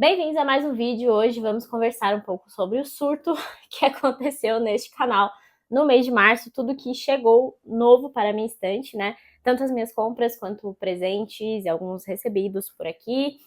Bem-vindos a mais um vídeo. Hoje vamos conversar um pouco sobre o surto que aconteceu neste canal no mês de março, tudo que chegou novo para a minha estante, né? Tanto as minhas compras quanto presentes e alguns recebidos por aqui.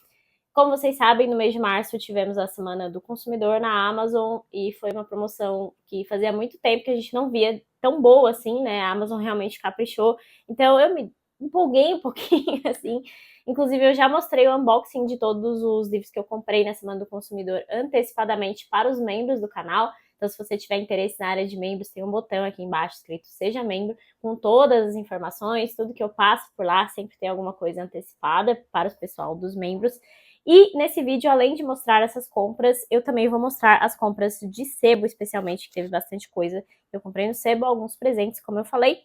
Como vocês sabem, no mês de março tivemos a Semana do Consumidor na Amazon e foi uma promoção que fazia muito tempo que a gente não via tão boa assim, né? A Amazon realmente caprichou. Então eu me empolguei um pouquinho, assim. Inclusive, eu já mostrei o unboxing de todos os livros que eu comprei na Semana do Consumidor antecipadamente para os membros do canal. Então, se você tiver interesse na área de membros, tem um botão aqui embaixo escrito Seja Membro, com todas as informações, tudo que eu passo por lá, sempre tem alguma coisa antecipada para o pessoal dos membros. E nesse vídeo, além de mostrar essas compras, eu também vou mostrar as compras de sebo, especialmente, que teve bastante coisa. Eu comprei no sebo, alguns presentes, como eu falei.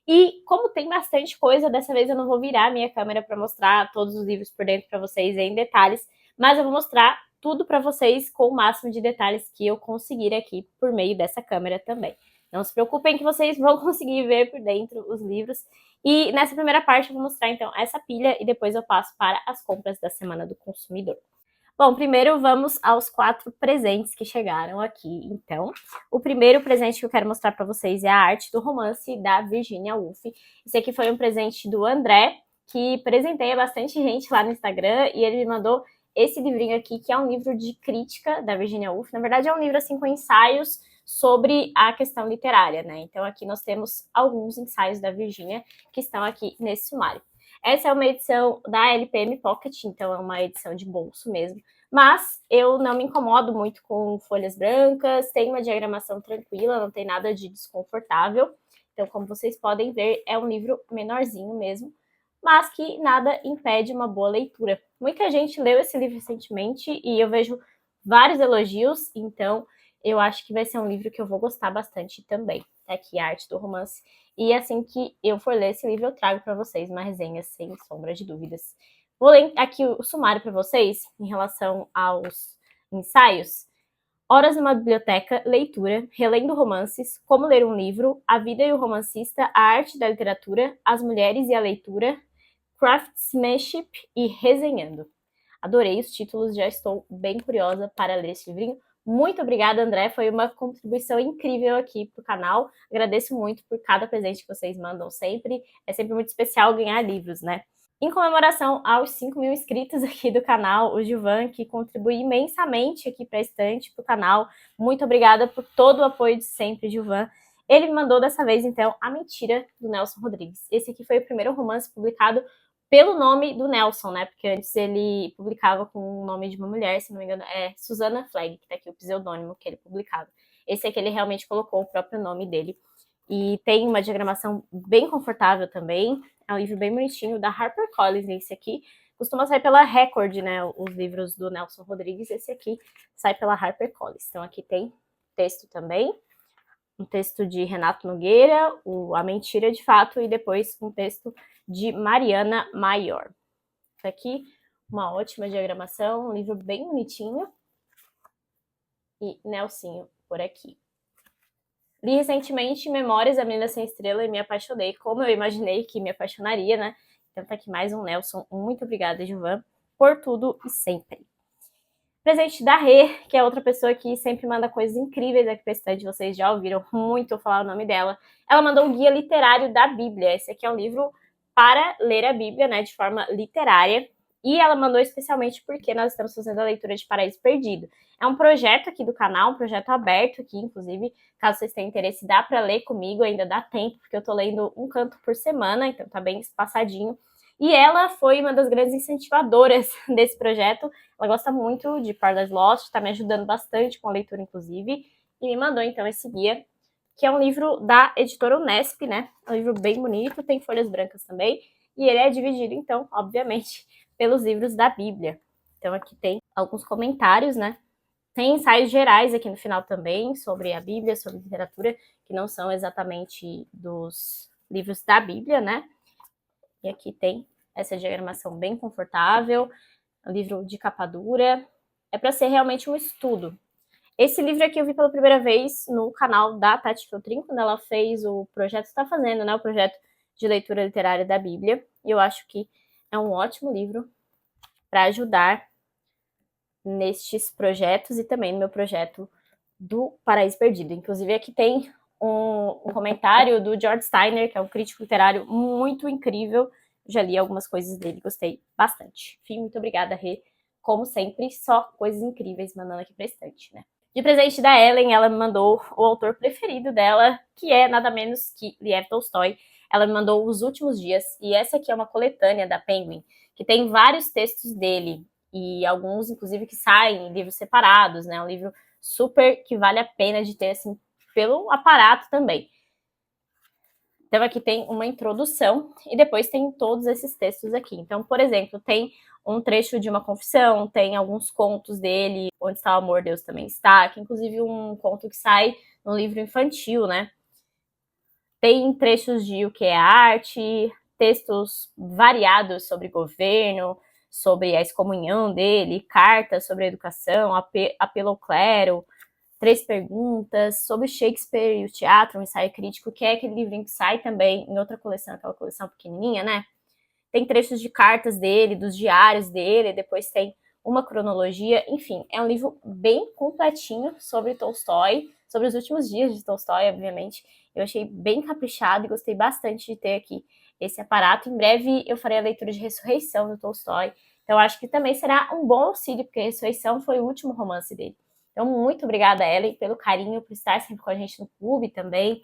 E como tem bastante coisa, dessa vez eu não vou virar a minha câmera para mostrar todos os livros por dentro para vocês em detalhes, mas eu vou mostrar tudo para vocês com o máximo de detalhes que eu conseguir aqui por meio dessa câmera também. Não se preocupem que vocês vão conseguir ver por dentro os livros. E nessa primeira parte eu vou mostrar então essa pilha e depois eu passo para as compras da Semana do Consumidor. Bom, primeiro vamos aos 4 presentes que chegaram aqui, então. O primeiro presente que eu quero mostrar para vocês é a arte do romance da Virginia Woolf. Esse aqui foi um presente do André, que presenteia bastante gente lá no Instagram, e ele me mandou esse livrinho aqui, que é um livro de crítica da Virginia Woolf. Na verdade, é um livro assim com ensaios sobre a questão literária, né? Então aqui nós temos alguns ensaios da Virginia que estão aqui nesse sumário. Essa é uma edição da LPM Pocket, então é uma edição de bolso mesmo. Mas eu não me incomodo muito com folhas brancas, tem uma diagramação tranquila, não tem nada de desconfortável. Então, como vocês podem ver, é um livro menorzinho mesmo, mas que nada impede uma boa leitura. Muita gente leu esse livro recentemente e eu vejo vários elogios, então eu acho que vai ser um livro que eu vou gostar bastante também. Tá aqui a arte do romance. E assim que eu for ler esse livro, eu trago para vocês uma resenha sem sombra de dúvidas. Vou ler aqui o sumário para vocês em relação aos ensaios. Horas numa biblioteca, leitura, relendo romances, como ler um livro, a vida e o romancista, a arte da literatura, as mulheres e a leitura, craftsmanship e resenhando. Adorei os títulos, já estou bem curiosa para ler esse livrinho. Muito obrigada, André, foi uma contribuição incrível aqui para o canal. Agradeço muito por cada presente que vocês mandam sempre. É sempre muito especial ganhar livros, né? Em comemoração aos 5.000 inscritos aqui do canal, o Gilvan, que contribui imensamente aqui para a estante, para o canal. Muito obrigada por todo o apoio de sempre, Gilvan. Ele me mandou dessa vez, então, A Mentira, do Nelson Rodrigues. Esse aqui foi o primeiro romance publicado pelo nome do Nelson, né? Porque antes ele publicava com o nome de uma mulher, se não me engano, é Susana Flagg, que tá aqui o pseudônimo que ele publicava. Esse aqui ele realmente colocou o próprio nome dele. E tem uma diagramação bem confortável também. É um livro bem bonitinho, da HarperCollins, esse aqui. Costuma sair pela Record, né, os livros do Nelson Rodrigues. Esse aqui sai pela HarperCollins. Então aqui tem texto também. Um texto de Renato Nogueira, A Mentira de Fato, e depois um texto de Mariana Maior. Isso aqui, uma ótima diagramação, um livro bem bonitinho. E Nelsinho por aqui. Li recentemente Memórias da Menina Sem Estrela e me apaixonei, como eu imaginei que me apaixonaria, né? Então tá aqui mais um Nelson. Muito obrigada, Gilvan, por tudo e sempre. Presente da Rê, que é outra pessoa que sempre manda coisas incríveis aqui pra estante. Vocês já ouviram muito eu falar o nome dela. Ela mandou um guia literário da Bíblia. Esse aqui é um livro para ler a Bíblia, né, de forma literária. E ela mandou especialmente porque nós estamos fazendo a leitura de Paraíso Perdido. É um projeto aqui do canal, um projeto aberto aqui, inclusive, caso vocês tenham interesse, dá para ler comigo, ainda dá tempo, porque eu tô lendo um canto por semana, então tá bem espaçadinho. E ela foi uma das grandes incentivadoras desse projeto. Ela gosta muito de Paradise Lost, tá me ajudando bastante com a leitura, inclusive, e me mandou, então, esse guia, que é um livro da editora Unesp, né? É um livro bem bonito, tem folhas brancas também, e ele é dividido, então, obviamente, pelos livros da Bíblia. Então, aqui tem alguns comentários, né? Tem ensaios gerais aqui no final também, sobre a Bíblia, sobre literatura, que não são exatamente dos livros da Bíblia, né? E aqui tem essa diagramação bem confortável, um livro de capa dura. É para ser realmente um estudo. Esse livro aqui eu vi pela primeira vez no canal da Tati Feltrin, quando ela fez o projeto, está fazendo, né? O projeto de leitura literária da Bíblia. E eu acho que é um ótimo livro para ajudar nestes projetos e também no meu projeto do Paraíso Perdido. Inclusive, aqui tem um comentário do George Steiner, que é um crítico literário muito incrível. Já li algumas coisas dele, gostei bastante. Enfim, muito obrigada, Rê. Como sempre, só coisas incríveis mandando aqui pra estante, né? De presente da Ellen, ela me mandou o autor preferido dela, que é nada menos que Lev Tolstói. Ela me mandou Os Últimos Dias, e essa aqui é uma coletânea da Penguin, que tem vários textos dele, e alguns, inclusive, que saem em livros separados, né? Um livro super que vale a pena de ter, assim, pelo aparato também. Então, aqui tem uma introdução e depois tem todos esses textos aqui. Então, por exemplo, tem um trecho de uma confissão, tem alguns contos dele, Onde Está o Amor, Deus Também Está, que inclusive um conto que sai no livro infantil, né? Tem trechos de O que é arte, textos variados sobre governo, sobre a excomunhão dele, cartas sobre a educação, apelo ao clero, 3 perguntas, sobre Shakespeare e o teatro, um ensaio crítico, que é aquele livrinho que sai também em outra coleção, aquela coleção pequenininha, né? Tem trechos de cartas dele, dos diários dele, depois tem uma cronologia, enfim, é um livro bem completinho sobre Tolstói, sobre os últimos dias de Tolstói, obviamente. Eu achei bem caprichado e gostei bastante de ter aqui esse aparato. Em breve eu farei a leitura de Ressurreição do Tolstói, então acho que também será um bom auxílio, porque Ressurreição foi o último romance dele. Então, muito obrigada, Ellen, pelo carinho, por estar sempre com a gente no clube também.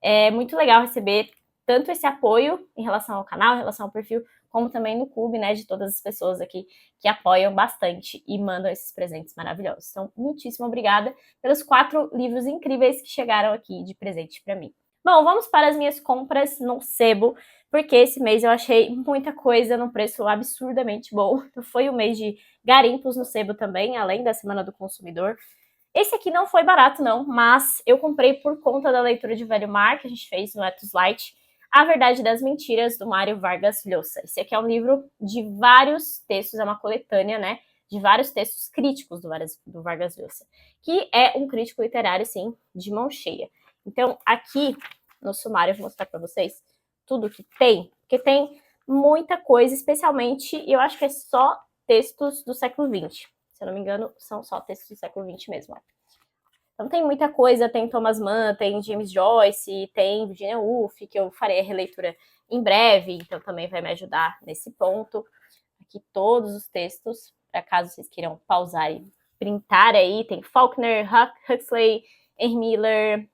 É muito legal receber tanto esse apoio em relação ao canal, em relação ao perfil, como também no clube, né, de todas as pessoas aqui que apoiam bastante e mandam esses presentes maravilhosos. Então, muitíssimo obrigada pelos 4 livros incríveis que chegaram aqui de presente para mim. Bom, vamos para as minhas compras no Sebo, porque esse mês eu achei muita coisa num preço absurdamente bom. Foi o mês de garimpos no Sebo também, além da Semana do Consumidor. Esse aqui não foi barato, não, mas eu comprei por conta da leitura de Velho Mar, que a gente fez no Etos Light, A Verdade das Mentiras, do Mário Vargas Llosa. Esse aqui é um livro de vários textos, é uma coletânea, né, de vários textos críticos do Vargas Llosa, que é um crítico literário, sim, de mão cheia. Então, aqui no sumário, eu vou mostrar para vocês tudo que tem, porque tem muita coisa, especialmente, e eu acho que é só textos do século XX. Se eu não me engano, são só textos do século XX mesmo. Então tem muita coisa, tem Thomas Mann, tem James Joyce, tem Virginia Woolf, que eu farei a releitura em breve, então também vai me ajudar nesse ponto. Aqui todos os textos, para caso vocês queiram pausar e printar aí, tem Faulkner, Huxley, Henry Miller,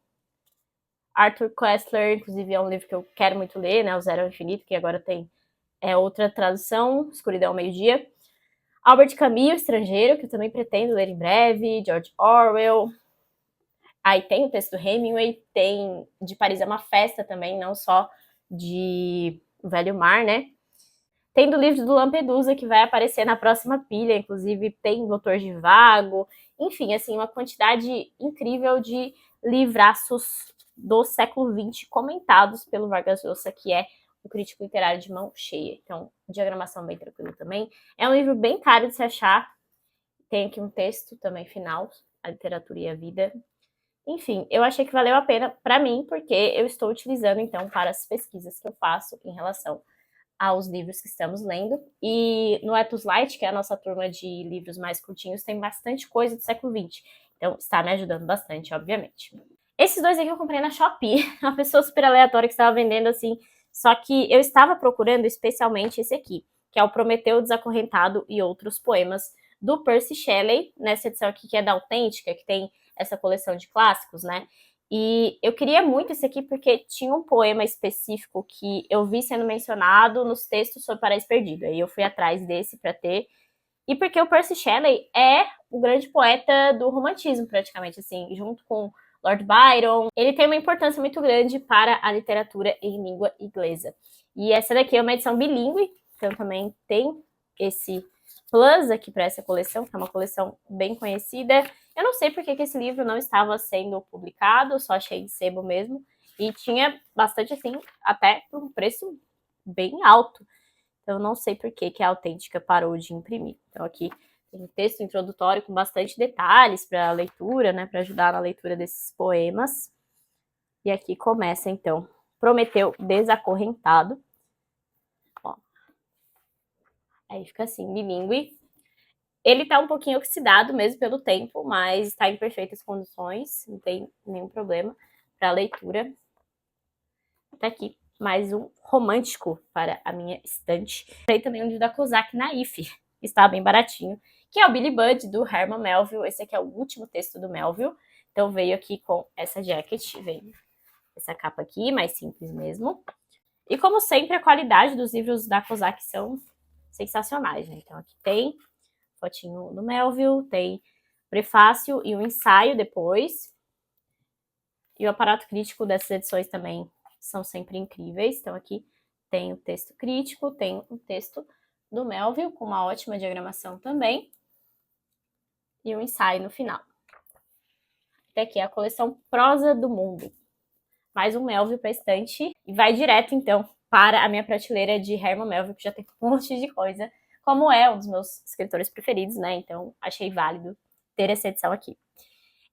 Arthur Koestler, inclusive é um livro que eu quero muito ler, né, O Zero ao Infinito, que agora tem outra tradução, Escuridão ao Meio-Dia. Albert Camus, O Estrangeiro, que eu também pretendo ler em breve, George Orwell. Aí tem o texto do Hemingway, tem De Paris é uma Festa também, não só de O Velho Mar, né? Tem do livro do Lampedusa, que vai aparecer na próxima pilha, inclusive tem Doutor Zhivago, enfim, assim, uma quantidade incrível de livraços do século XX comentados pelo Vargas Llosa, que é o crítico literário de mão cheia. Então, diagramação bem tranquila também. É um livro bem caro de se achar. Tem aqui um texto também final, A Literatura e a Vida. Enfim, eu achei que valeu a pena para mim, porque eu estou utilizando, então, para as pesquisas que eu faço em relação aos livros que estamos lendo. E no Etos Light, que é a nossa turma de livros mais curtinhos, tem bastante coisa do século XX. Então, está me ajudando bastante, obviamente. Esses 2 aqui eu comprei na Shopee. Uma pessoa super aleatória que estava vendendo assim. Só que eu estava procurando especialmente esse aqui, que é o Prometeu Desacorrentado e Outros Poemas, do Percy Shelley, nessa edição aqui que é da Autêntica, que tem essa coleção de clássicos, né? E eu queria muito esse aqui porque tinha um poema específico que eu vi sendo mencionado nos textos sobre Paraíso Perdido. Aí eu fui atrás desse para ter. E porque o Percy Shelley é o grande poeta do romantismo, praticamente, assim, junto com Lord Byron. Ele tem uma importância muito grande para a literatura em língua inglesa. E essa daqui é uma edição bilíngue, então também tem esse plus aqui para essa coleção, que é uma coleção bem conhecida. Eu não sei por que esse livro não estava sendo publicado, só achei em sebo mesmo. E tinha bastante, assim, até por um preço bem alto. Então, eu não sei por que a Autêntica parou de imprimir. Então, aqui tem um texto introdutório com bastante detalhes para a leitura, né, para ajudar na leitura desses poemas. E aqui começa, então, Prometeu Desacorrentado. Ó. Aí fica assim, bilíngue. Ele tá um pouquinho oxidado mesmo pelo tempo, mas está em perfeitas condições, não tem nenhum problema para leitura. Tá aqui, mais um romântico para a minha estante. Comprei também um livro da Kozak Naif, que está bem baratinho, que é o Billy Budd, do Herman Melville. Esse aqui é o último texto do Melville. Então veio aqui com essa jacket, veio essa capa aqui, mais simples mesmo. E como sempre, a qualidade dos livros da Kozak são sensacionais, né? Então aqui tem fotinho do Melville, tem prefácio e um ensaio depois. E o aparato crítico dessas edições também são sempre incríveis. Então aqui tem o texto crítico, tem o texto do Melville, com uma ótima diagramação também. E um ensaio no final. Até aqui a coleção Prosa do Mundo. Mais um Melville para estante. E vai direto, então, para a minha prateleira de Herman Melville, que já tem um monte de coisa. Como é um dos meus escritores preferidos, né? Então achei válido ter essa edição aqui.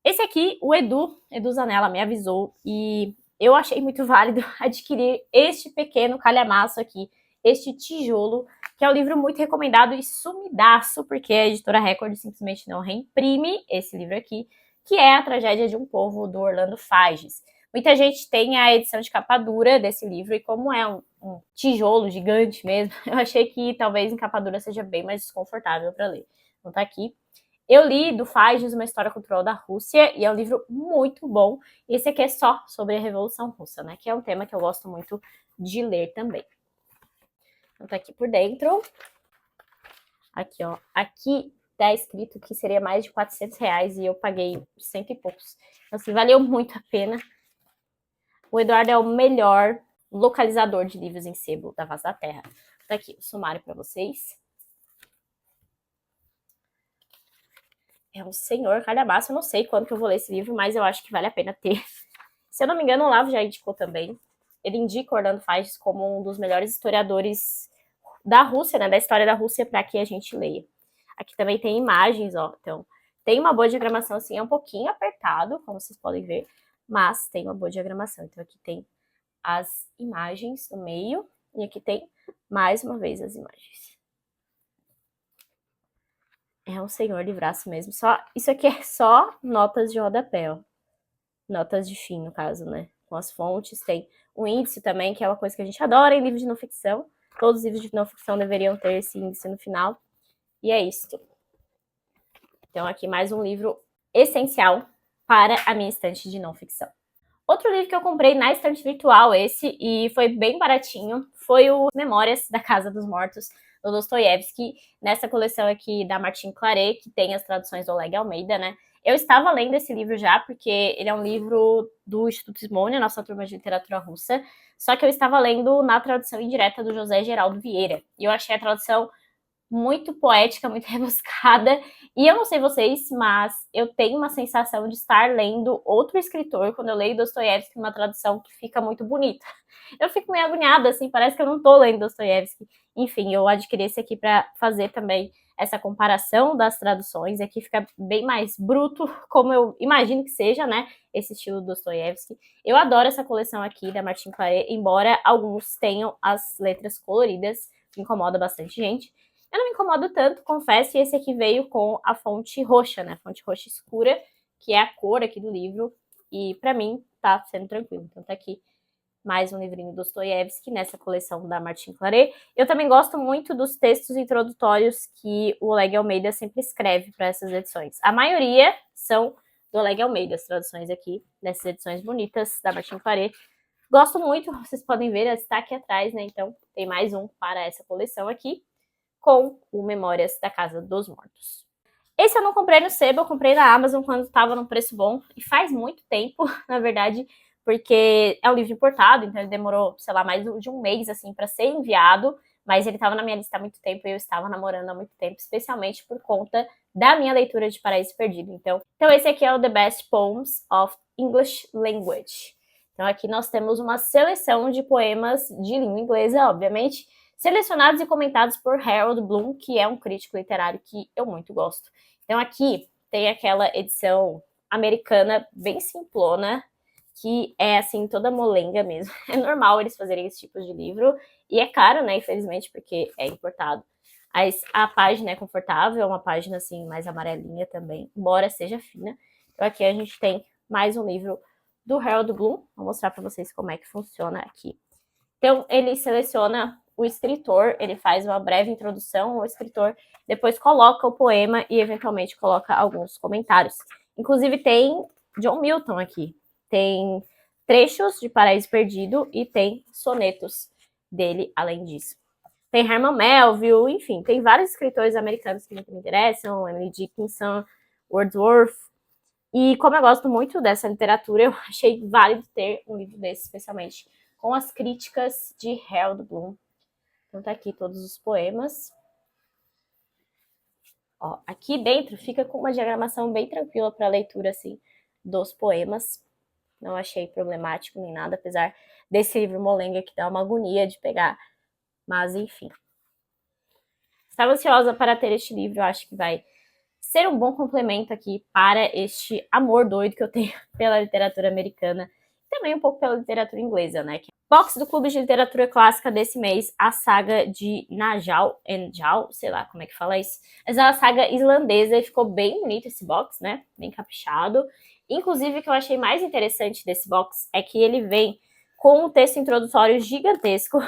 Esse aqui, o Edu Zanella, me avisou e eu achei muito válido adquirir este pequeno calhamaço aqui, este tijolo, que é um livro muito recomendado e sumidaço, porque a editora Record simplesmente não reimprime esse livro aqui, que é A Tragédia de um Povo, do Orlando Fages. Muita gente tem a edição de capa dura desse livro, e como é um tijolo gigante mesmo, eu achei que talvez em capa dura seja bem mais desconfortável para ler. Então tá aqui. Eu li do Fages, Uma História Cultural da Rússia, e é um livro muito bom. Esse aqui é só sobre a Revolução Russa, né? Que é um tema que eu gosto muito de ler também. Então tá aqui por dentro. Aqui, ó. Aqui tá escrito que seria mais de R$400 e eu paguei 100 e poucos. Então, assim, valeu muito a pena. O Eduardo é o melhor localizador de livros em sebo da face da Terra. Tá aqui o sumário para vocês. É um senhor calhamaço, eu não sei quando que eu vou ler esse livro, mas eu acho que vale a pena ter. Se eu não me engano, o Olavo já indicou também. Ele indica Orlando Fages como um dos melhores historiadores da Rússia, né, da história da Rússia, para que a gente leia. Aqui também tem imagens, ó, então tem uma boa diagramação, assim, é um pouquinho apertado, como vocês podem ver, mas tem uma boa diagramação. Então aqui tem as imagens no meio, e aqui tem, mais uma vez, as imagens. É um senhor de braço mesmo. Isso aqui é só notas de rodapé, ó. Notas de fim, no caso, né? Com as fontes. Tem o índice também, que é uma coisa que a gente adora em livros de não ficção. Todos os livros de não ficção deveriam ter esse índice no final. E é isso. Então, aqui mais um livro essencial para a minha estante de não ficção. Outro livro que eu comprei na estante virtual, esse, e foi bem baratinho, foi o Memórias da Casa dos Mortos, do Dostoiévski, nessa coleção aqui da Martin Claret, que tem as traduções do Oleg Almeida, né? Eu estava lendo esse livro já, porque ele é um livro do Instituto Smolny, nossa turma de literatura russa, só que eu estava lendo na tradução indireta do José Geraldo Vieira, e eu achei a tradução muito poética, muito rebuscada. E eu não sei vocês, mas eu tenho uma sensação de estar lendo outro escritor quando eu leio Dostoiévski numa tradução que fica muito bonita. Eu fico meio agoniada, assim, parece que eu não tô lendo Dostoiévski. Enfim, eu adquiri esse aqui para fazer também essa comparação das traduções. Aqui fica bem mais bruto, como eu imagino que seja, né? Esse estilo Dostoiévski. Eu adoro essa coleção aqui da Martin Claret, embora alguns tenham as letras coloridas, que incomoda bastante gente. Eu não me incomodo tanto, confesso, e esse aqui veio com a fonte roxa, né? A fonte roxa escura, que é a cor aqui do livro, e pra mim tá sendo tranquilo. Então tá aqui mais um livrinho do Dostoiévski nessa coleção da Martin Claret. Eu também gosto muito dos textos introdutórios que o Oleg Almeida sempre escreve para essas edições. A maioria são do Oleg Almeida, as traduções aqui, dessas edições bonitas da Martin Claret. Gosto muito, vocês podem ver, está aqui atrás, né? Então tem mais um para essa coleção aqui, com o Memórias da Casa dos Mortos. Esse eu não comprei no sebo, eu comprei na Amazon quando estava num preço bom, e faz muito tempo, na verdade, porque é um livro importado, então ele demorou, sei lá, mais de um mês, assim, para ser enviado, mas ele estava na minha lista há muito tempo e eu estava namorando há muito tempo, especialmente por conta da minha leitura de Paraíso Perdido. Então esse aqui é o The Best Poems of English Language. Então aqui nós temos uma seleção de poemas de língua inglesa, obviamente, selecionados e comentados por Harold Bloom, que é um crítico literário que eu muito gosto. Então aqui tem aquela edição americana bem simplona, que é assim, toda molenga mesmo. É normal eles fazerem esse tipo de livro, e é caro, né, infelizmente, porque é importado. Mas a página é confortável, é uma página assim mais amarelinha também, embora seja fina. Então aqui a gente tem mais um livro do Harold Bloom. Vou mostrar para vocês como é que funciona aqui. Então ele seleciona o escritor, ele faz uma breve introdução ao escritor, depois coloca o poema e eventualmente coloca alguns comentários. Inclusive tem John Milton aqui, tem trechos de Paraíso Perdido e tem sonetos dele além disso. Tem Herman Melville, enfim, tem vários escritores americanos que me interessam, Emily Dickinson, Wordsworth. E como eu gosto muito dessa literatura, eu achei válido ter um livro desse, especialmente com as críticas de Harold Bloom. Então tá aqui todos os poemas. Ó, aqui dentro fica com uma diagramação bem tranquila para leitura assim dos poemas. Não achei problemático nem nada, apesar desse livro molenga que dá uma agonia de pegar. Mas enfim. Estava ansiosa para ter este livro, eu acho que vai ser um bom complemento aqui para este amor doido que eu tenho pela literatura americana e também um pouco pela literatura inglesa, né? Box do Clube de Literatura Clássica desse mês, a saga de Najal Enjal, sei lá como é que fala isso, mas é uma saga islandesa e ficou bem bonito esse box, né? Bem caprichado. Inclusive, o que eu achei mais interessante desse box é que ele vem com um texto introdutório gigantesco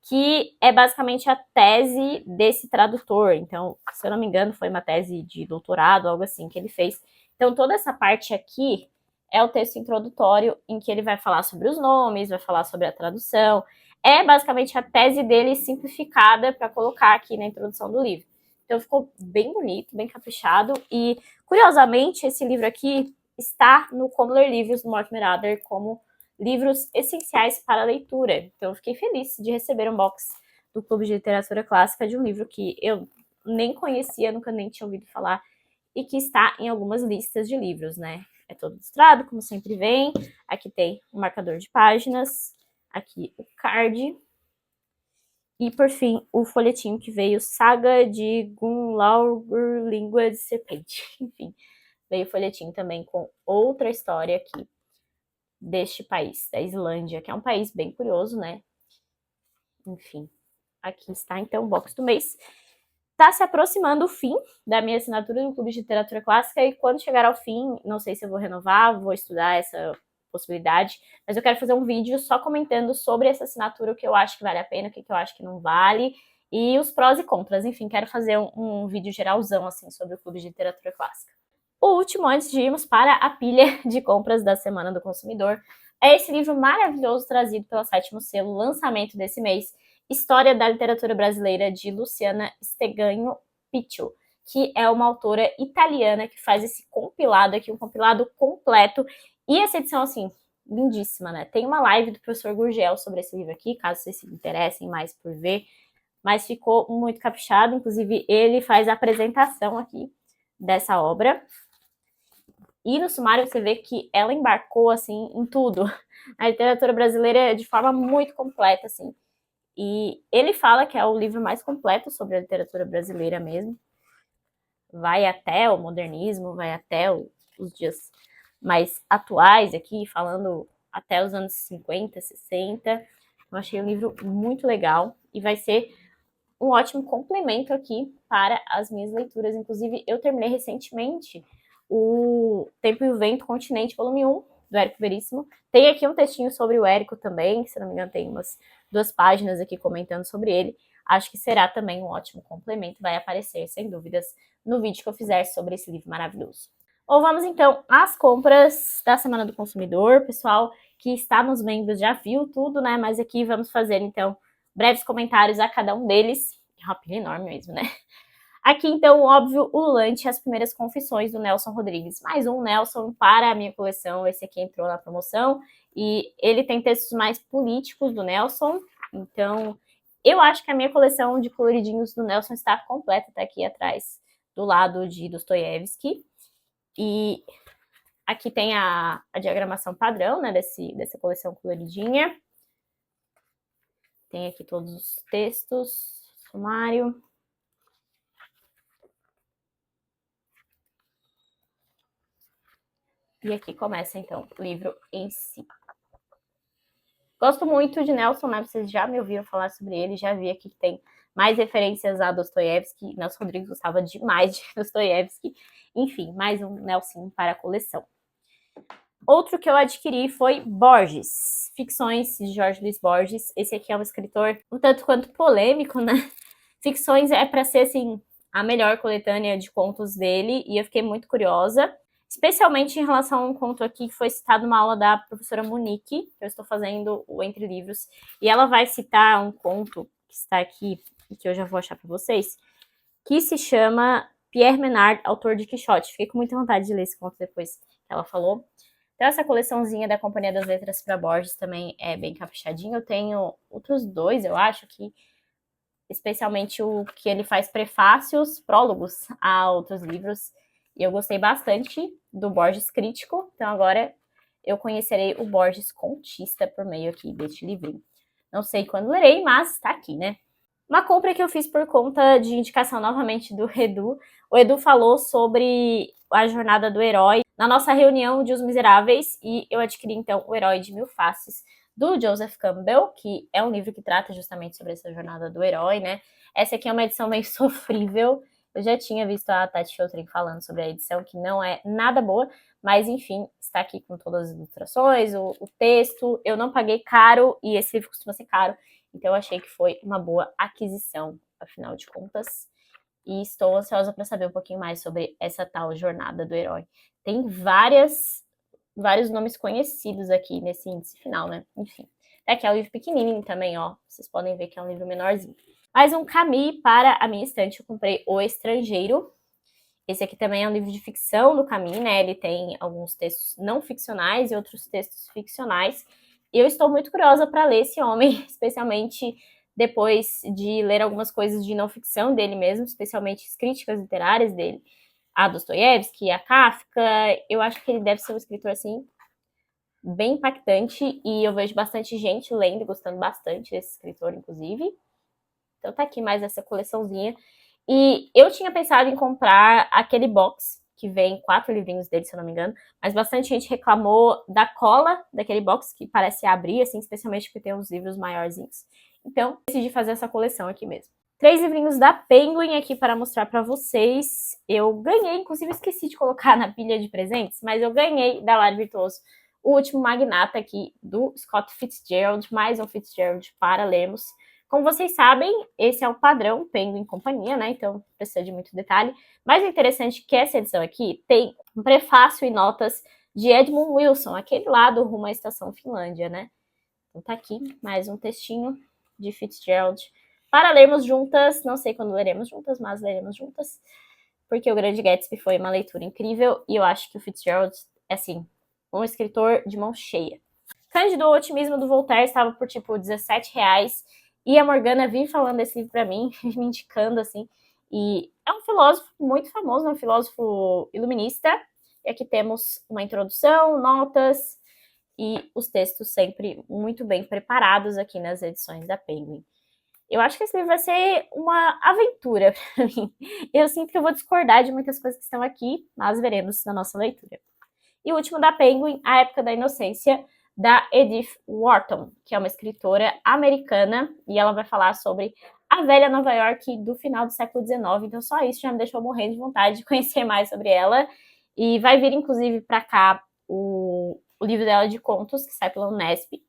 que é basicamente a tese desse tradutor. Então, se eu não me engano, foi uma tese de doutorado, algo assim, que ele fez. Então, toda essa parte aqui é o texto introdutório em que ele vai falar sobre os nomes, vai falar sobre a tradução. É basicamente a tese dele simplificada para colocar aqui na introdução do livro. Então, ficou bem bonito, bem caprichado. E, curiosamente, esse livro aqui está no Como Ler Livros do Mortimer Adler como livros essenciais para a leitura. Então, eu fiquei feliz de receber um box do Clube de Literatura Clássica de um livro que eu nem conhecia, nunca nem tinha ouvido falar, e que está em algumas listas de livros, né? É todo ilustrado, como sempre vem. Aqui tem o marcador de páginas, aqui o card, e, por fim, o folhetinho que veio, Saga de Gunlaugur, Língua de Serpente. Enfim, veio o folhetinho também com outra história aqui deste país, da Islândia, que é um país bem curioso, né? Enfim, aqui está então o box do mês. Está se aproximando o fim da minha assinatura do Clube de Literatura Clássica e quando chegar ao fim, não sei se eu vou renovar, vou estudar essa possibilidade, mas eu quero fazer um vídeo só comentando sobre essa assinatura, o que eu acho que vale a pena, o que eu acho que não vale e os prós e contras. Enfim, quero fazer um vídeo geralzão assim sobre o Clube de Literatura Clássica. O último, antes de irmos para a pilha de compras da Semana do Consumidor, é esse livro maravilhoso trazido pela Sétimo Selo, lançamento desse mês, História da Literatura Brasileira, de Luciana Stegagno Picciu, que é uma autora italiana que faz esse compilado aqui, um compilado completo. E essa edição, assim, lindíssima, né? Tem uma live do professor Gurgel sobre esse livro aqui, caso vocês se interessem mais por ver, mas ficou muito caprichado, inclusive ele faz a apresentação aqui dessa obra. E no sumário você vê que ela embarcou, assim, em tudo. A literatura brasileira de forma muito completa, assim. E ele fala que é o livro mais completo sobre a literatura brasileira mesmo. Vai até o modernismo, vai até os dias mais atuais aqui, falando até os anos 50, 60. Eu achei um livro muito legal e vai ser um ótimo complemento aqui para as minhas leituras. Inclusive, eu terminei recentemente o Tempo e o Vento, Continente, volume 1, do Érico Veríssimo. Tem aqui um textinho sobre o Érico também, se não me engano tem umas 2 páginas aqui comentando sobre ele. Acho que será também um ótimo complemento, vai aparecer, sem dúvidas, no vídeo que eu fizer sobre esse livro maravilhoso. Ou vamos então às compras da Semana do Consumidor. Pessoal que está nos membros já viu tudo, né? Mas aqui vamos fazer então breves comentários a cada um deles. É uma pilha enorme mesmo, né? Aqui, então, óbvio, o Lulante, as primeiras confissões do Nelson Rodrigues. Mais um Nelson para a minha coleção. Esse aqui entrou na promoção. E ele tem textos mais políticos do Nelson. Então, eu acho que a minha coleção de coloridinhos do Nelson está completa. Tá aqui atrás, do lado de Dostoiévski. E aqui tem a diagramação padrão, né, dessa coleção coloridinha. Tem aqui todos os textos, sumário. E aqui começa, então, o livro em si. Gosto muito de Nelson, né? Vocês já me ouviram falar sobre ele, já vi aqui que tem mais referências a Dostoiévski. Nelson Rodrigues gostava demais de Dostoiévski. Enfim, mais um Nelson para a coleção. Outro que eu adquiri foi Borges, Ficções de Jorge Luiz Borges. Esse aqui é um escritor um tanto quanto polêmico, né? Ficções é para ser, assim, a melhor coletânea de contos dele, e eu fiquei muito curiosa, especialmente em relação a um conto aqui que foi citado numa aula da professora Monique, que eu estou fazendo o Entre Livros, e ela vai citar um conto que está aqui, e que eu já vou achar para vocês, que se chama Pierre Menard, autor de Quixote. Fiquei com muita vontade de ler esse conto depois que ela falou. Então, essa coleçãozinha da Companhia das Letras para Borges também é bem caprichadinha. Eu tenho outros dois, eu acho, que especialmente o que ele faz prefácios, prólogos a outros livros. E eu gostei bastante do Borges crítico, então agora eu conhecerei o Borges contista por meio aqui deste livrinho. Não sei quando lerei, mas está aqui, né? Uma compra que eu fiz por conta de indicação novamente do Edu. O Edu falou sobre a jornada do herói na nossa reunião de Os Miseráveis, e eu adquiri então O Herói de Mil Faces, do Joseph Campbell, que é um livro que trata justamente sobre essa jornada do herói, né? Essa aqui é uma edição meio sofrível. Eu já tinha visto a Tati Feltrin falando sobre a edição, que não é nada boa, mas enfim, está aqui com todas as ilustrações, o texto. Eu não paguei caro, e esse livro costuma ser caro, então eu achei que foi uma boa aquisição, afinal de contas. E estou ansiosa para saber um pouquinho mais sobre essa tal jornada do herói. Tem vários nomes conhecidos aqui nesse índice final, né? Enfim. Aqui é um livro pequenininho também, ó. Vocês podem ver que é um livro menorzinho. Mais um Camus para a minha estante. Eu comprei O Estrangeiro. Esse aqui também é um livro de ficção do Camus, né? Ele tem alguns textos não ficcionais e outros textos ficcionais. Eu estou muito curiosa para ler esse homem, especialmente depois de ler algumas coisas de não ficção dele mesmo, especialmente as críticas literárias dele, a Dostoiévski, a Kafka. Eu acho que ele deve ser um escritor, assim, bem impactante, e eu vejo bastante gente lendo e gostando bastante desse escritor, inclusive. Então tá aqui mais essa coleçãozinha. E eu tinha pensado em comprar aquele box, que vem 4 livrinhos dele, se eu não me engano, mas bastante gente reclamou da cola daquele box, que parece abrir, assim, especialmente porque tem uns livros maiorzinhos. Então, decidi fazer essa coleção aqui mesmo. 3 livrinhos da Penguin aqui para mostrar para vocês. Eu ganhei, inclusive esqueci de colocar na pilha de presentes, mas eu ganhei da Lari Virtuoso o Último Magnata aqui do Scott Fitzgerald, mais um Fitzgerald para lermos. Como vocês sabem, esse é o padrão Penguin Companhia, né? Então, precisa de muito detalhe. Mas o interessante é que essa edição aqui tem um prefácio e notas de Edmund Wilson, aquele lá do Rumo à Estação Finlândia, né? Então tá aqui mais um textinho de Fitzgerald para lermos juntas. Não sei quando leremos juntas, mas leremos juntas, porque O Grande Gatsby foi uma leitura incrível e eu acho que o Fitzgerald é, assim, um escritor de mão cheia. Cândido, o Otimismo do Voltaire estava por, tipo, R$17, e a Morgana vive falando desse livro pra mim, me indicando, assim, e é um filósofo muito famoso, é um filósofo iluminista, e aqui temos uma introdução, notas, e os textos sempre muito bem preparados aqui nas edições da Penguin. Eu acho que esse livro vai ser uma aventura pra mim. Eu sinto que eu vou discordar de muitas coisas que estão aqui, mas veremos na nossa leitura. E o último da Penguin, A Época da Inocência, da Edith Wharton, que é uma escritora americana, e ela vai falar sobre a velha Nova York do final do século XIX. Então só isso já me deixou morrendo de vontade de conhecer mais sobre ela. E vai vir, inclusive, para cá o livro dela de contos, que sai pela Unesp.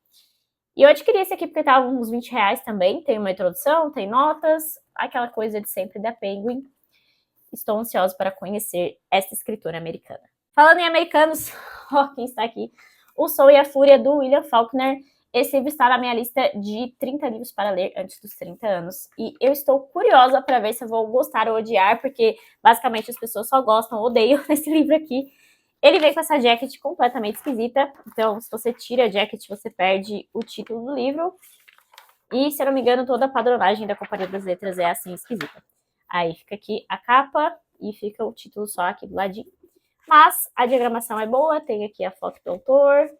E eu adquiri esse aqui porque estava uns R$20 também. Tem uma introdução, tem notas, aquela coisa de sempre da Penguin. Estou ansiosa para conhecer esta escritora americana. Falando em americanos, ó, quem está aqui? O Sol e a Fúria, do William Faulkner. Esse livro está na minha lista de 30 livros para ler antes dos 30 anos. E eu estou curiosa para ver se eu vou gostar ou odiar, porque basicamente as pessoas só gostam ou odeiam desse livro aqui. Ele vem com essa jacket completamente esquisita. Então, se você tira a jacket, você perde o título do livro. E, se eu não me engano, toda a padronagem da Companhia das Letras é assim, esquisita. Aí fica aqui a capa e fica o título só aqui do ladinho. Mas a diagramação é boa, tem aqui a foto do autor.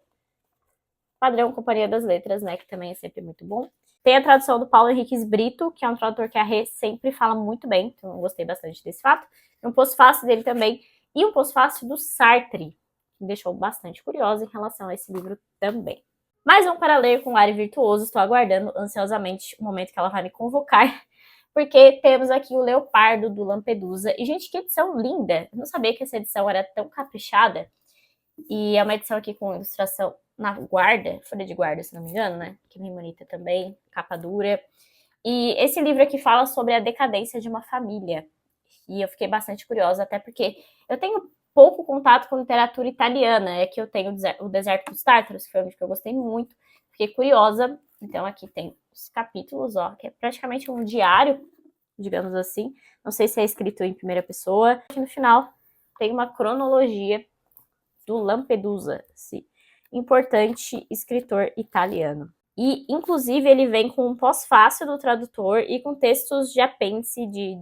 Padrão Companhia das Letras, né, que também é sempre muito bom. Tem a tradução do Paulo Henriques Brito, que é um tradutor que a Rê sempre fala muito bem, então eu gostei bastante desse fato. Tem um pós-fácil dele também, e um pós-fácil do Sartre, que me deixou bastante curiosa em relação a esse livro também. Mais um para ler com Lari Virtuoso, estou aguardando ansiosamente o momento que ela vai me convocar porque temos aqui o Leopardo do Lampedusa. E, gente, que edição linda! Eu não sabia que essa edição era tão caprichada. E é uma edição aqui com ilustração na guarda, folha de guarda, se não me engano, né? Que é bem bonita também, capa dura. E esse livro aqui fala sobre a decadência de uma família. E eu fiquei bastante curiosa, até porque eu tenho pouco contato com literatura italiana. É que eu tenho o Deserto dos Tártaros, que foi um livro que eu gostei muito. Fiquei curiosa. Então aqui tem os capítulos, ó, que é praticamente um diário, digamos assim. Não sei se é escrito em primeira pessoa. Aqui no final tem uma cronologia do Lampedusa, esse importante escritor italiano. E, inclusive, ele vem com um pós-fácil do tradutor e com textos de apêndice de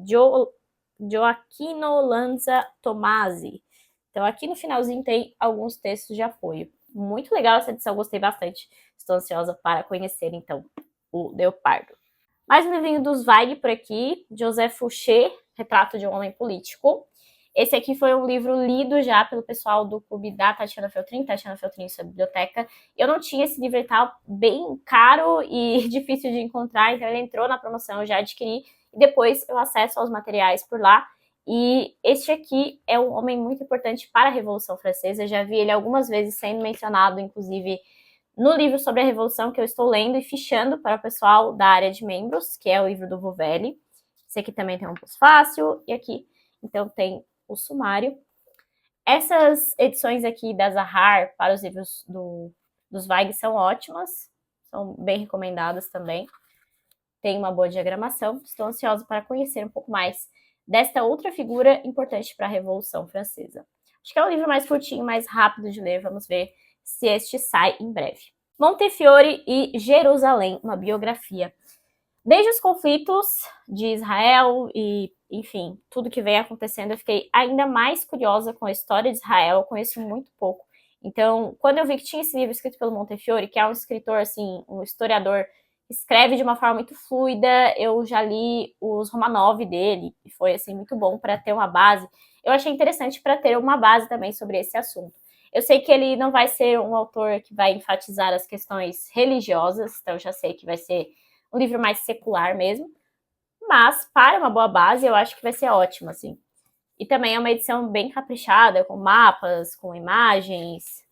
Gioacchino Lanza Tomasi. Então, aqui no finalzinho tem alguns textos de apoio. Muito legal essa edição, gostei bastante. Estou ansiosa para conhecer, então, o Leopardo. Mais um livrinho dos Zweig por aqui, José Fouché, Retrato de um Homem Político. Esse aqui foi um livro lido já pelo pessoal do clube da Tatiana Feltrin em sua biblioteca. Eu não tinha esse livro, ele estava bem caro e difícil de encontrar, então ele entrou na promoção, eu já adquiri. E depois eu acesso aos materiais por lá. E este aqui é um homem muito importante para a Revolução Francesa. Eu já vi ele algumas vezes sendo mencionado, inclusive, no livro sobre a Revolução que eu estou lendo e fichando para o pessoal da área de membros, que é o livro do Vovelli. Esse aqui também tem um pós-fácil, e aqui, então, tem o sumário. Essas edições aqui da Zahar para os livros dos Zweig são ótimas, são bem recomendadas também. Tem uma boa diagramação. Estou ansiosa para conhecer um pouco mais desta outra figura importante para a Revolução Francesa. Acho que é um livro mais curtinho, mais rápido de ler. Vamos ver se este sai em breve. Montefiore e Jerusalém, uma biografia. Desde os conflitos de Israel e, enfim, tudo que vem acontecendo, eu fiquei ainda mais curiosa com a história de Israel. Eu conheço muito pouco. Então, quando eu vi que tinha esse livro escrito pelo Montefiore, que é um escritor, assim, um historiador, escreve de uma forma muito fluida, eu já li os Romanov dele, e foi, assim, muito bom para ter uma base. Eu achei interessante para ter uma base também sobre esse assunto. Eu sei que ele não vai ser um autor que vai enfatizar as questões religiosas, então eu já sei que vai ser um livro mais secular mesmo, mas para uma boa base eu acho que vai ser ótimo, assim. E também é uma edição bem caprichada, com mapas, com imagens.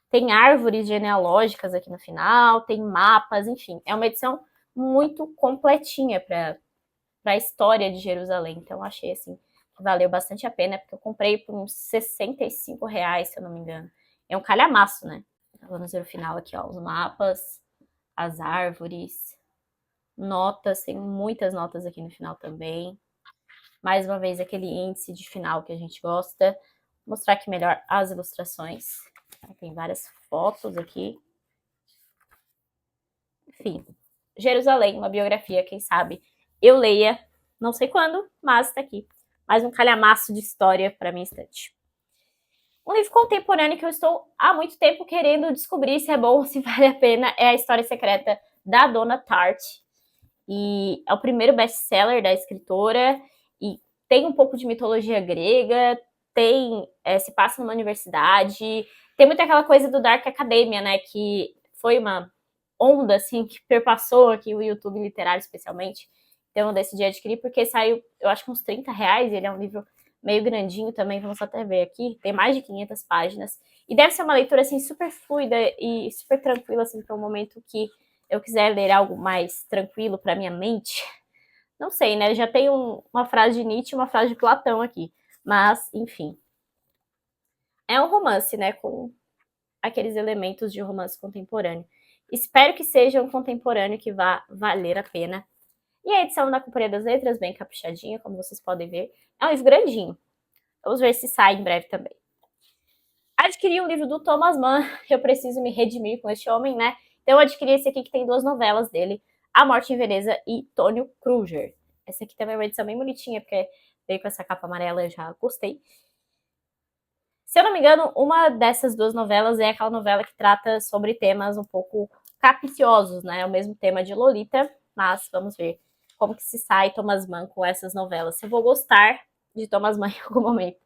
Tem árvores genealógicas aqui no final, tem mapas, enfim. É uma edição muito completinha para a história de Jerusalém. Então, achei, assim, que valeu bastante a pena, porque eu comprei por uns R$65, se eu não me engano. É um calhamaço, né? Vamos ver o final aqui, ó. Os mapas, as árvores, notas, tem muitas notas aqui no final também. Mais uma vez, aquele índice de final que a gente gosta. Vou mostrar aqui melhor as ilustrações. Tem várias fotos aqui. Enfim, Jerusalém, uma biografia, quem sabe eu leia, não sei quando, mas tá aqui. Mais um calhamaço de história para minha estante. Um livro contemporâneo que eu estou há muito tempo querendo descobrir se é bom, se vale a pena, é A História Secreta da Donna Tartt. E é o primeiro best-seller da escritora, e tem um pouco de mitologia grega, se passa numa universidade, tem muito aquela coisa do Dark Academia, né, que foi uma onda, assim, que perpassou aqui o YouTube literário, especialmente. Então eu decidi adquirir, porque saiu, eu acho que uns R$30, ele é um livro meio grandinho também, vamos até ver aqui, tem mais de 500 páginas, e deve ser uma leitura, assim, super fluida e super tranquila, assim, para um momento que eu quiser ler algo mais tranquilo para minha mente. Não sei, né, já tem uma frase de Nietzsche e uma frase de Platão aqui, mas, enfim. É um romance, né, com aqueles elementos de romance contemporâneo. Espero que seja um contemporâneo que vá valer a pena. E a edição da Companhia das Letras, bem caprichadinha, como vocês podem ver. É um livro grandinho. Vamos ver se sai em breve também. Adquiri um livro do Thomas Mann. Eu preciso me redimir com este homem, né? Então eu adquiri esse aqui que tem 2 novelas dele. A Morte em Veneza e Tônio Kruger. Essa aqui também é uma edição bem bonitinha, porque veio com essa capa amarela, eu já gostei. Se eu não me engano, uma dessas 2 novelas é aquela novela que trata sobre temas um pouco capciosos, né? É o mesmo tema de Lolita, mas vamos ver como que se sai Thomas Mann com essas novelas. Se eu vou gostar de Thomas Mann em algum momento.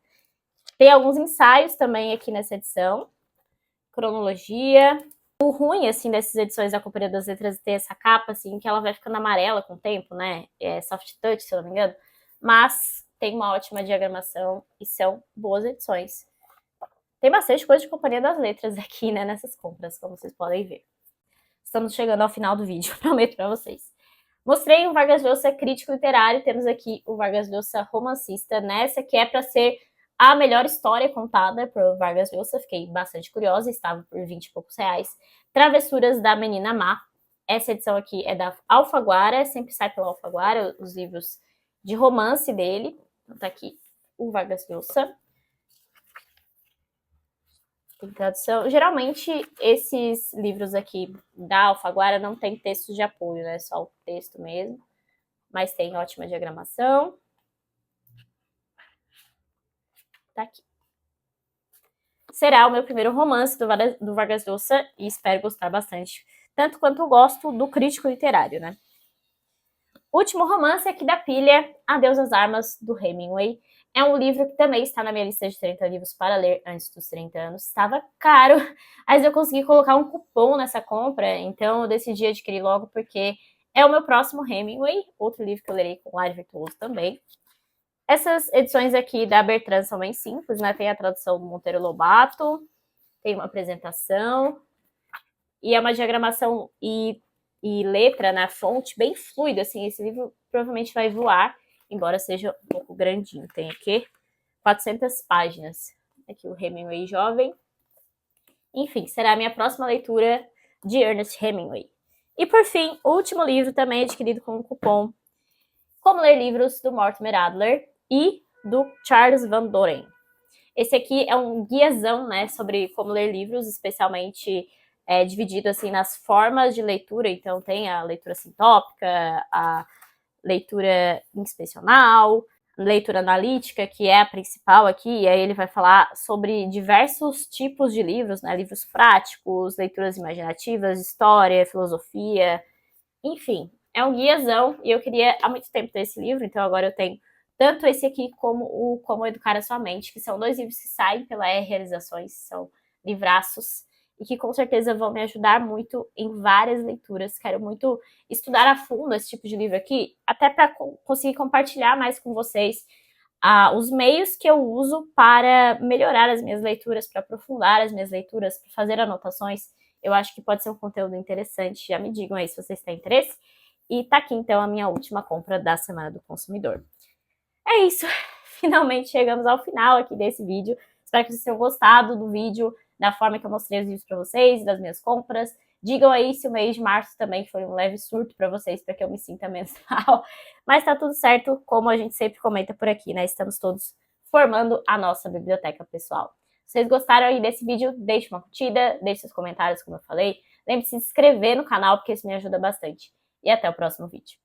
Tem alguns ensaios também aqui nessa edição. Cronologia. O ruim, assim, dessas edições da Companhia das Letras é ter essa capa, assim, que ela vai ficando amarela com o tempo, né? É soft touch, se eu não me engano. Mas tem uma ótima diagramação e são boas edições. Tem bastante coisa de Companhia das Letras aqui, né, nessas compras, como vocês podem ver. Estamos chegando ao final do vídeo, prometo pra vocês. Mostrei o Vargas Llosa crítico literário, temos aqui o Vargas Llosa romancista, nessa que é para ser a melhor história contada por Vargas Llosa, fiquei bastante curiosa, estava por 20 e poucos reais. Travessuras da Menina Má, essa edição aqui é da Alfaguara, sempre sai pela Alfaguara, os livros de romance dele. Então tá aqui o Vargas Llosa. Tem tradução. Geralmente, esses livros aqui da Alfaguara não tem texto de apoio, né? Só o texto mesmo. Mas tem ótima diagramação. Tá aqui. Será o meu primeiro romance do Vargas Llosa e espero gostar bastante. Tanto quanto eu gosto do crítico literário, né? Último romance aqui da pilha, Adeus às Armas, do Hemingway. É um livro que também está na minha lista de 30 livros para ler antes dos 30 anos. Estava caro, mas eu consegui colocar um cupom nessa compra, então eu decidi adquirir logo porque é o meu próximo Hemingway, outro livro que eu lerei com Lar Virtuoso também. Essas edições aqui da Bertrand são bem simples, né? Tem a tradução do Monteiro Lobato, tem uma apresentação e é uma diagramação e letra na fonte bem fluida, assim. Esse livro provavelmente vai voar, embora seja um pouco grandinho. Tem aqui 400 páginas. Aqui o Hemingway jovem. Enfim, será a minha próxima leitura de Ernest Hemingway. E por fim, o último livro também adquirido com um cupom. Como Ler Livros, do Mortimer Adler e do Charles Van Doren. Esse aqui é um guiazão, né, sobre como ler livros, especialmente dividido assim nas formas de leitura. Então tem a leitura sintópica, a leitura inspecional, leitura analítica, que é a principal aqui, e aí ele vai falar sobre diversos tipos de livros, né, livros práticos, leituras imaginativas, história, filosofia, enfim, é um guiazão, e eu queria há muito tempo ter esse livro, então agora eu tenho tanto esse aqui como o Como Educar a Sua Mente, que são dois livros que saem pela R Realizações, são livraços, e que com certeza vão me ajudar muito em várias leituras. Quero muito estudar a fundo esse tipo de livro aqui, até para conseguir compartilhar mais com vocês os meios que eu uso para melhorar as minhas leituras, para aprofundar as minhas leituras, para fazer anotações. Eu acho que pode ser um conteúdo interessante. Já me digam aí se vocês têm interesse. E tá aqui, então, a minha última compra da Semana do Consumidor. É isso. Finalmente chegamos ao final aqui desse vídeo. Espero que vocês tenham gostado do vídeo, da forma que eu mostrei os livros para vocês, das minhas compras. Digam aí se o mês de março também foi um leve surto para vocês, para que eu me sinta menos mal. Mas tá tudo certo, como a gente sempre comenta por aqui, né? Estamos todos formando a nossa biblioteca pessoal. Se vocês gostaram aí desse vídeo, deixe uma curtida, deixe seus comentários, como eu falei. Lembre-se de se inscrever no canal, porque isso me ajuda bastante. E até o próximo vídeo.